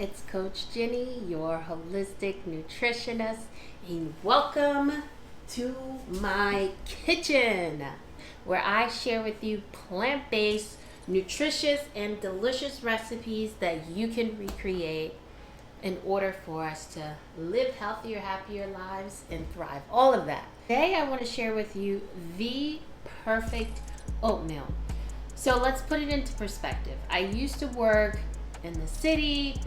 it's Coach Genny, your holistic nutritionist, and welcome to my kitchen, where I share with you plant-based, nutritious, and delicious recipes that you can recreate in order for us to live healthier, happier lives and thrive. All of that. Today I want to share with you the perfect oatmeal. So let's put it into perspective. I used to work in the city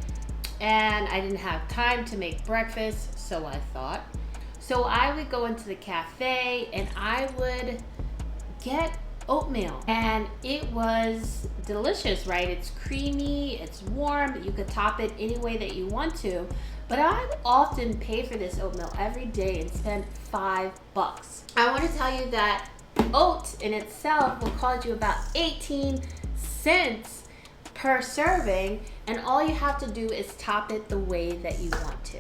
and I didn't have time to make breakfast, so I thought. So I would go into the cafe and I would get oatmeal, and it was delicious, right? It's creamy, it's warm, you could top it any way that you want to. But I would often pay for this oatmeal every day and spend $5. I want to tell you that oats in itself will cost you about 18 cents per serving, and all you have to do is top it the way that you want to.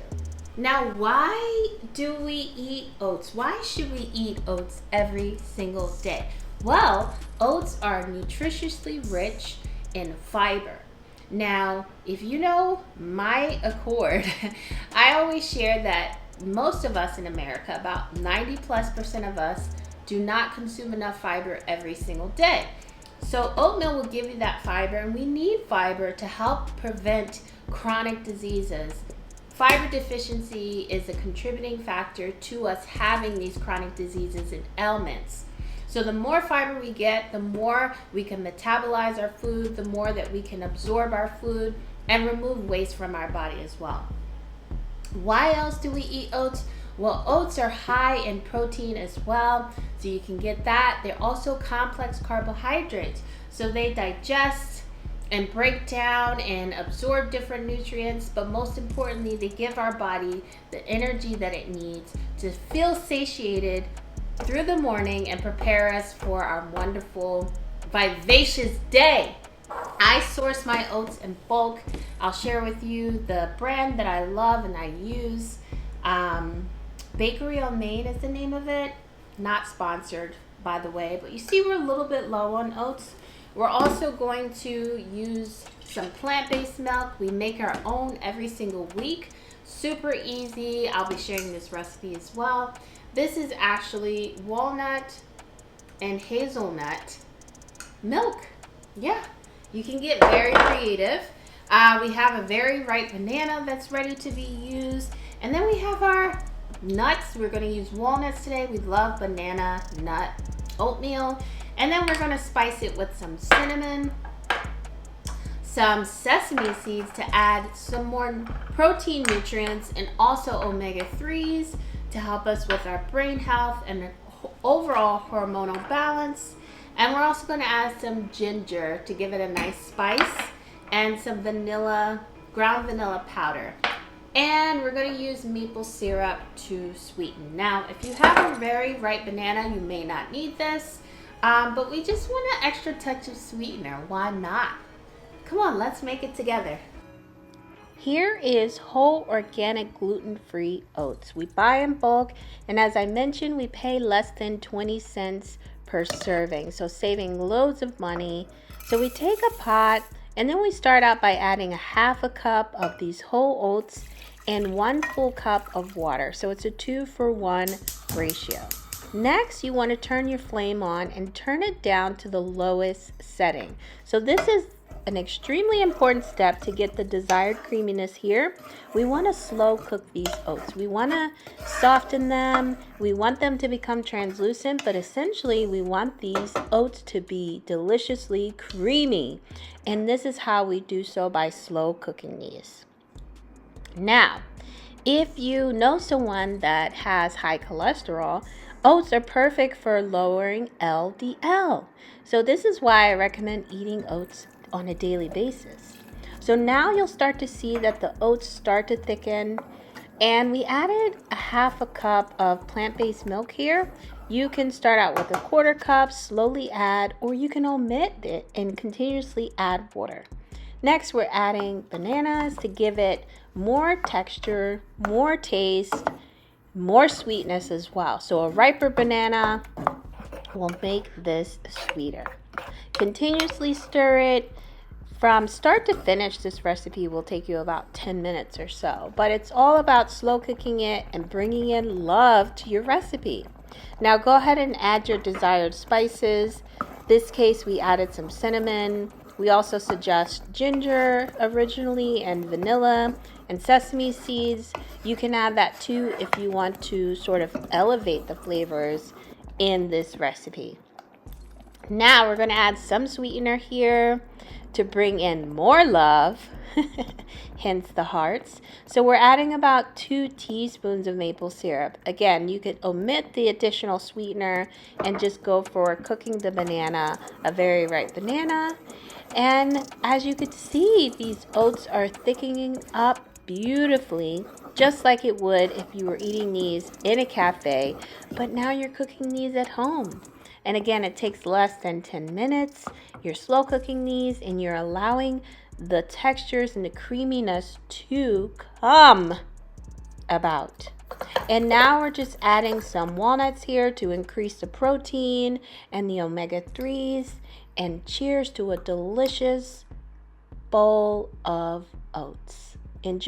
Now, why do we eat oats? Why should we eat oats every single day? Well, oats are nutritiously rich in fiber. Now, if you know my accord, I always share that most of us in America, about 90+% of us, do not consume enough fiber every single day. So oatmeal will give you that fiber, and we need fiber to help prevent chronic diseases. Fiber deficiency is a contributing factor to us having these chronic diseases and ailments. So the more fiber we get, the more we can metabolize our food, the more that we can absorb our food and remove waste from our body as well. Why else do we eat oats? Well, oats are high in protein as well, so you can get that. They're also complex carbohydrates, so they digest and break down and absorb different nutrients, but most importantly, they give our body the energy that it needs to feel satiated through the morning and prepare us for our wonderful, vivacious day. I source my oats in bulk. I'll share with you the brand that I love and I use. Bakery on Main is the name of it. Not sponsored, by the way, but you see we're a little bit low on oats. We're also going to use some plant-based milk. We make our own every single week. Super easy. I'll be sharing this recipe as well. This is actually walnut and hazelnut milk. Yeah, you can get very creative. We have a very ripe banana that's ready to be used. And then we have our nuts. We're going to use walnuts today. We love banana nut oatmeal. And then we're going to spice it with some cinnamon, some sesame seeds to add some more protein nutrients, and also omega-3s to help us with our brain health and overall hormonal balance. And we're also going to add some ginger to give it a nice spice, and some ground vanilla powder. And we're going to use maple syrup to sweeten. Now, if you have a very ripe banana, you may not need this, but we just want an extra touch of sweetener. Why not? Come on, let's make it together. Here is whole organic gluten-free oats. We buy in bulk, and as I mentioned, we pay less than 20 cents per serving, so saving loads of money. So we take a pot, and then we start out by adding a half a cup of these whole oats and 1 full cup of water. So it's a 2-for-1 ratio. Next, you want to turn your flame on and turn it down to the lowest setting. So this is an extremely important step to get the desired creaminess here. We want to slow cook these oats. We want to soften them. We want them to become translucent, but essentially we want these oats to be deliciously creamy. And this is how we do so, by slow cooking these. Now, if you know someone that has high cholesterol, oats are perfect for lowering LDL. So this is why I recommend eating oats on a daily basis. So now you'll start to see that the oats start to thicken, and we added a half a cup of plant-based milk here. You can start out with a 1/4 cup, slowly add, or you can omit it and continuously add water. Next, we're adding bananas to give it more texture, more taste, more sweetness as well. So a riper banana will make this sweeter. Continuously stir it From start to finish, this recipe will take you about 10 minutes or so, but it's all about slow cooking it and bringing in love to your recipe. Now go ahead and add your desired spices. This case we added some cinnamon. We also suggest ginger originally and vanilla and sesame seeds. You can add that too if you want to sort of elevate the flavors in this recipe. Now we're going to add some sweetener here to bring in more love, hence the hearts. So we're adding about 2 teaspoons of maple syrup. Again, you could omit the additional sweetener and just go for cooking the banana, a very ripe banana. And as you could see, these oats are thickening up beautifully, just like it would if you were eating these in a cafe, but now you're cooking these at home. And again, it takes less than 10 minutes. You're slow cooking these and you're allowing the textures and the creaminess to come about. And now we're just adding some walnuts here to increase the protein and the omega-3s. And cheers to a delicious bowl of oats. Enjoy.